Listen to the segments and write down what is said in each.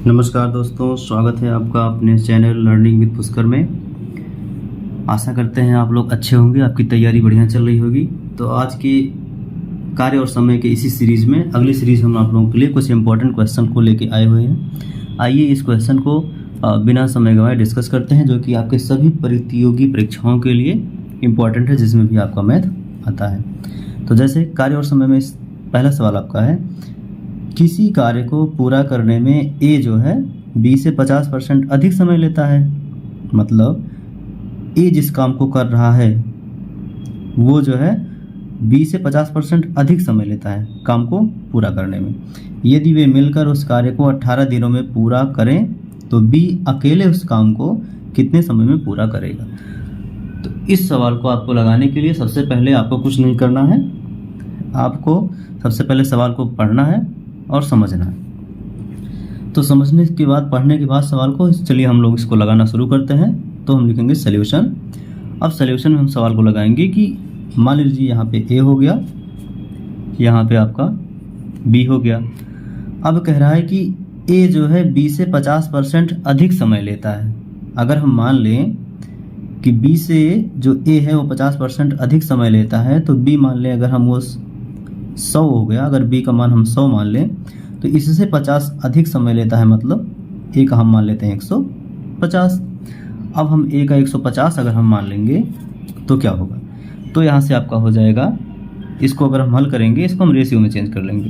नमस्कार दोस्तों, स्वागत है आपका अपने चैनल लर्निंग विद पुष्कर में। आशा करते हैं आप लोग अच्छे होंगे, आपकी तैयारी बढ़िया चल रही होगी। तो आज की कार्य और समय के इसी सीरीज़ में अगली सीरीज़ हम आप लोगों के लिए कुछ इंपॉर्टेंट क्वेश्चन को लेके आए हुए हैं। आइए इस क्वेश्चन को बिना समय गंवाए डिस्कस करते हैं, जो कि आपके सभी प्रतियोगी परीक्षाओं के लिए इम्पॉर्टेंट है, जिसमें भी आपका मैथ आता है। तो जैसे कार्य और समय में पहला सवाल आपका है, किसी कार्य को पूरा करने में ए जो है 20 से 50% अधिक समय लेता है। मतलब ए जिस काम को कर रहा है वो जो है 20 से 50% अधिक समय लेता है काम को पूरा करने में। यदि वे मिलकर उस कार्य को 18 दिनों में पूरा करें तो बी अकेले उस काम को कितने समय में पूरा करेगा। तो इस सवाल को आपको लगाने के लिए सबसे पहले आपको कुछ नहीं करना है, आपको सबसे पहले सवाल को पढ़ना है और समझना है। तो समझने के बाद, पढ़ने के बाद सवाल को, चलिए हम लोग इसको लगाना शुरू करते हैं। तो हम लिखेंगे सॉल्यूशन। अब सॉल्यूशन में हम सवाल को लगाएंगे कि मान लीजिए यहाँ पे ए हो गया, यहाँ पे आपका बी हो गया। अब कह रहा है कि ए जो है 20 से 50% अधिक समय लेता है। अगर हम मान लें कि बी से जो ए है वो 50% अधिक समय लेता है, तो बी मान लें अगर हम वो 100 हो गया, अगर बी का मान हम 100 मान लें तो इससे 50 अधिक समय लेता है, मतलब ए का हम मान लेते हैं 150। अब हम ए का 150 अगर हम मान लेंगे तो क्या होगा, तो यहाँ से आपका हो जाएगा, इसको अगर हम हल करेंगे, इसको हम रेशियो में चेंज कर लेंगे।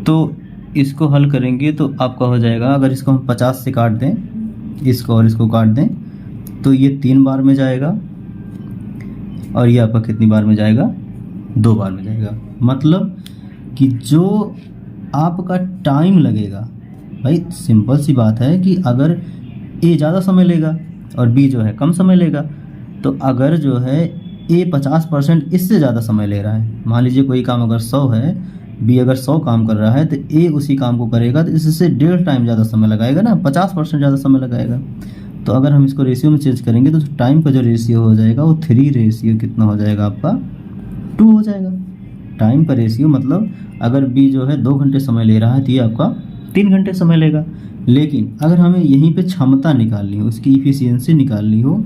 तो इसको हल करेंगे तो आपका हो जाएगा, अगर इसको हम 50 से काट दें, इसको और इसको काट दें, तो ये 3 बार में जाएगा और ये आपका कितनी बार में जाएगा, 2 बार में जाएगा। मतलब कि जो आपका टाइम लगेगा, भाई सिंपल सी बात है कि अगर ए ज़्यादा समय लेगा और बी जो है कम समय लेगा, तो अगर जो है ए 50% इससे ज़्यादा समय ले रहा है, मान लीजिए कोई काम अगर 100 है, बी अगर 100 काम कर रहा है, तो ए उसी काम को करेगा तो इससे 1.5 टाइम ज़्यादा समय लगाएगा ना, 50% ज़्यादा समय लगाएगा। तो अगर हम इसको रेशियो में चेंज करेंगे तो टाइम का जो रेशियो हो जाएगा वो 3 रेशियो कितना हो जाएगा, आपका 2 हो जाएगा। टाइम का रेशियो मतलब अगर बी जो है 2 घंटे समय ले रहा है तो ये आपका 3 घंटे समय लेगा। लेकिन अगर हमें यहीं पे क्षमता निकालनी हो, उसकी इफ़िशियंसी निकालनी हो,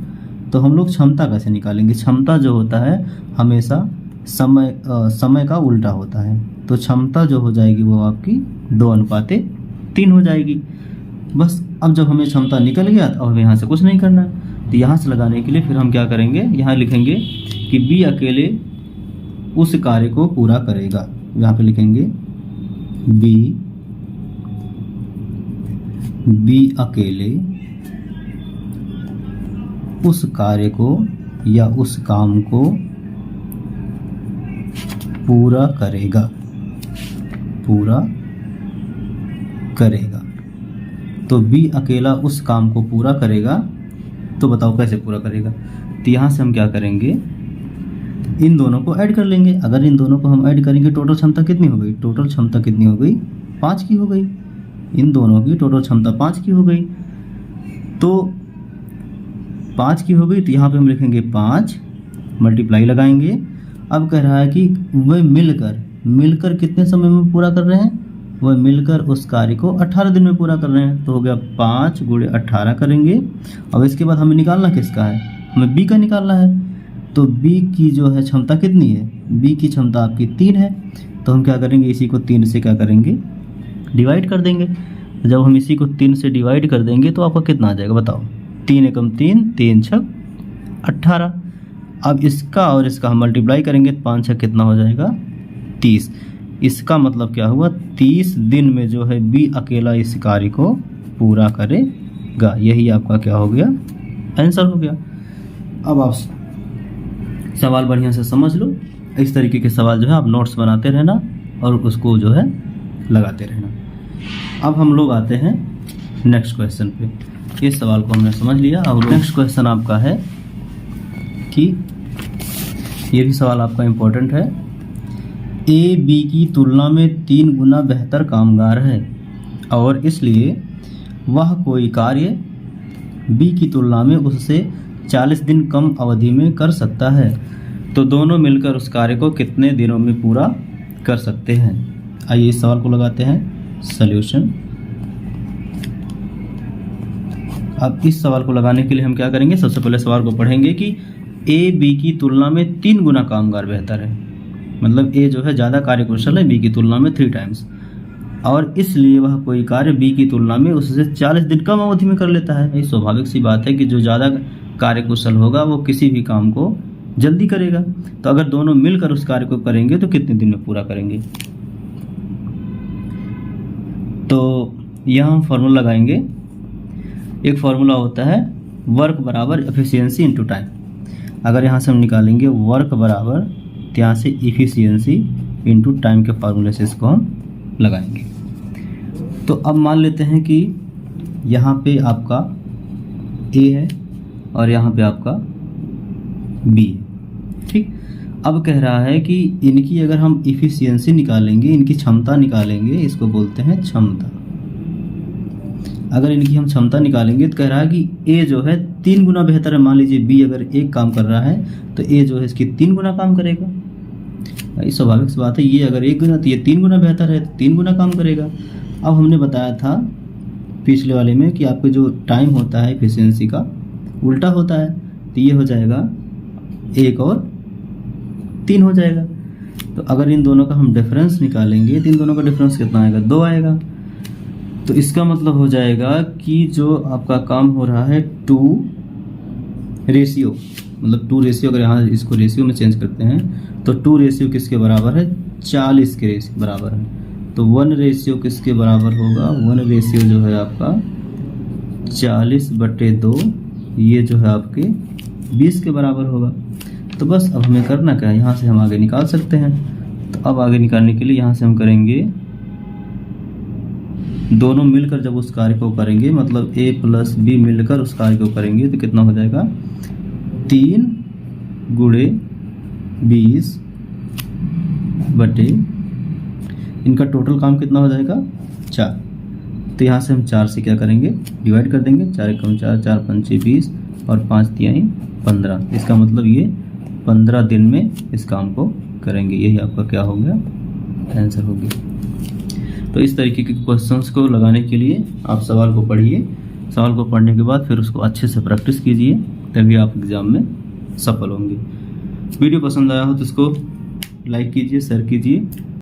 तो हम लोग क्षमता कैसे निकालेंगे। क्षमता जो होता है हमेशा समय का उल्टा होता है। तो क्षमता जो हो जाएगी वो आपकी 2:3 हो जाएगी। बस अब जब हमें क्षमता निकल गया तो अब यहाँ से कुछ नहीं करना है। तो यहाँ से लगाने के लिए फिर हम क्या करेंगे, यहाँ लिखेंगे कि बी अकेले उस कार्य को पूरा करेगा। यहाँ पे लिखेंगे बी अकेले उस कार्य को या उस काम को पूरा करेगा। तो बी अकेला उस काम को पूरा करेगा। तो बताओ कैसे पूरा करेगा। तो यहाँ से हम क्या करेंगे, इन दोनों को ऐड कर लेंगे। अगर इन दोनों को हम ऐड करेंगे, टोटल क्षमता कितनी हो गई, टोटल क्षमता कितनी हो गई, 5 की हो गई। इन दोनों की टोटल क्षमता 5 की हो गई। तो 5 की हो गई, तो यहाँ पे हम लिखेंगे 5, मल्टीप्लाई लगाएंगे। अब कह रहा है कि वे मिलकर कितने समय में पूरा कर रहे हैं, वह मिलकर उस कार्य को 18 दिन में पूरा कर रहे हैं। तो हो गया 5 × 18 करेंगे। अब इसके बाद हमें निकालना किसका है, हमें बी का निकालना है। तो बी की जो है क्षमता कितनी है, बी की क्षमता आपकी 3 है। तो हम क्या करेंगे, इसी को 3 से क्या करेंगे, डिवाइड कर देंगे। जब हम इसी को 3 से डिवाइड कर देंगे तो आपका कितना आ जाएगा, बताओ। 3 एकम 3, 3 छक 18। अब इसका और इसका हम मल्टीप्लाई करेंगे, 5 छक कितना हो जाएगा, 30। इसका मतलब क्या हुआ, 30 दिन में जो है बी अकेला इस कार्य को पूरा करेगा। यही आपका क्या हो गया, आंसर हो गया। अब आप सवाल बढ़िया से समझ लो। इस तरीके के सवाल जो है आप नोट्स बनाते रहना और उसको जो है लगाते रहना। अब हम लोग आते हैं नेक्स्ट क्वेश्चन पे। इस सवाल को हमने समझ लिया। अब नेक्स्ट क्वेश्चन आपका है कि ये भी सवाल आपका इम्पोर्टेंट है। ए बी की तुलना में 3 गुना बेहतर कामगार है और इसलिए वह कोई कार्य बी की तुलना में उससे 40 दिन कम अवधि में कर सकता है। तो दोनों मिलकर उस कार्य को कितने दिनों में पूरा कर सकते हैं। आइए इस सवाल को लगाते हैं सॉल्यूशन। अब इस सवाल को लगाने के लिए हम क्या करेंगे, सबसे पहले सवाल को पढ़ेंगे कि ए बी की तुलना में 3 गुना कामगार बेहतर है। मतलब ए जो है ज़्यादा कार्यकुशल है बी की तुलना में 3 टाइम्स, और इसलिए वह कोई कार्य बी की तुलना में उससे 40 दिन कम अवधि में कर लेता है। ये स्वाभाविक सी बात है कि जो ज़्यादा कार्यकुशल होगा वो किसी भी काम को जल्दी करेगा। तो अगर दोनों मिलकर उस कार्य को करेंगे तो कितने दिन में पूरा करेंगे। तो यहाँ हम फॉर्मूला लगाएंगे। एक फार्मूला होता है वर्क बराबर एफिशिएंसी इनटू टाइम। अगर यहाँ से हम निकालेंगे वर्क बराबर, तो यहाँ से एफिशिएंसी इनटू टाइम के फार्मूले से इसको हम लगाएंगे। तो अब मान लेते हैं कि यहाँ पे आपका ए है और यहाँ पे आपका बी है, ठीक। अब कह रहा है कि इनकी अगर हम एफिशिएंसी निकालेंगे, इनकी क्षमता निकालेंगे, इसको बोलते हैं क्षमता। अगर इनकी हम क्षमता निकालेंगे तो कह रहा है कि ए जो है 3 गुना बेहतर है। मान लीजिए बी अगर एक काम कर रहा है तो ए जो है इसकी 3 गुना काम करेगा। ये स्वाभाविक सी बात है, ये अगर 1 गुना तो ये 3 गुना बेहतर है तो 3 गुना काम करेगा। अब हमने बताया था पिछले वाले में कि आपके जो टाइम होता है एफिशिएंसी का उल्टा होता है, तो ये हो जाएगा 1 और 3 हो जाएगा। तो अगर इन दोनों का हम डिफरेंस निकालेंगे तो इन दोनों का डिफरेंस कितना आएगा, 2 आएगा। तो इसका मतलब हो जाएगा कि जो आपका काम हो रहा है 2 रेशियो, मतलब 2 रेशियो, अगर यहाँ इसको रेशियो में चेंज करते हैं तो 2 रेशियो किसके बराबर है, 40 के रेशियो बराबर है। तो 1 रेशियो किसके बराबर होगा, 1 रेशियो जो है आपका 40/2, ये जो है आपके 20 के बराबर होगा। तो बस अब हमें करना क्या है, यहाँ से हम आगे निकाल सकते हैं। तो अब आगे निकालने के लिए यहाँ से हम करेंगे, दोनों मिलकर जब उस कार्य को करेंगे, मतलब a प्लस बी मिलकर उस कार्य को करेंगे तो कितना हो जाएगा, 3 गुणे 20 बटे इनका टोटल काम कितना हो जाएगा, 4। तो यहाँ से हम 4 से क्या करेंगे, डिवाइड कर देंगे। 4 एकम 4, 4 पंचे 20 और 5 तिहाई 15। इसका मतलब ये 15 दिन में इस काम को करेंगे। यही आपका क्या हो गया, आंसर हो गया। तो इस तरीके के क्वेश्चंस को लगाने के लिए आप सवाल को पढ़िए। सवाल को पढ़ने के बाद फिर उसको अच्छे से प्रैक्टिस कीजिए, तभी आप एग्ज़ाम में सफल होंगे। वीडियो पसंद आया हो तो इसको लाइक कीजिए, शेयर कीजिए।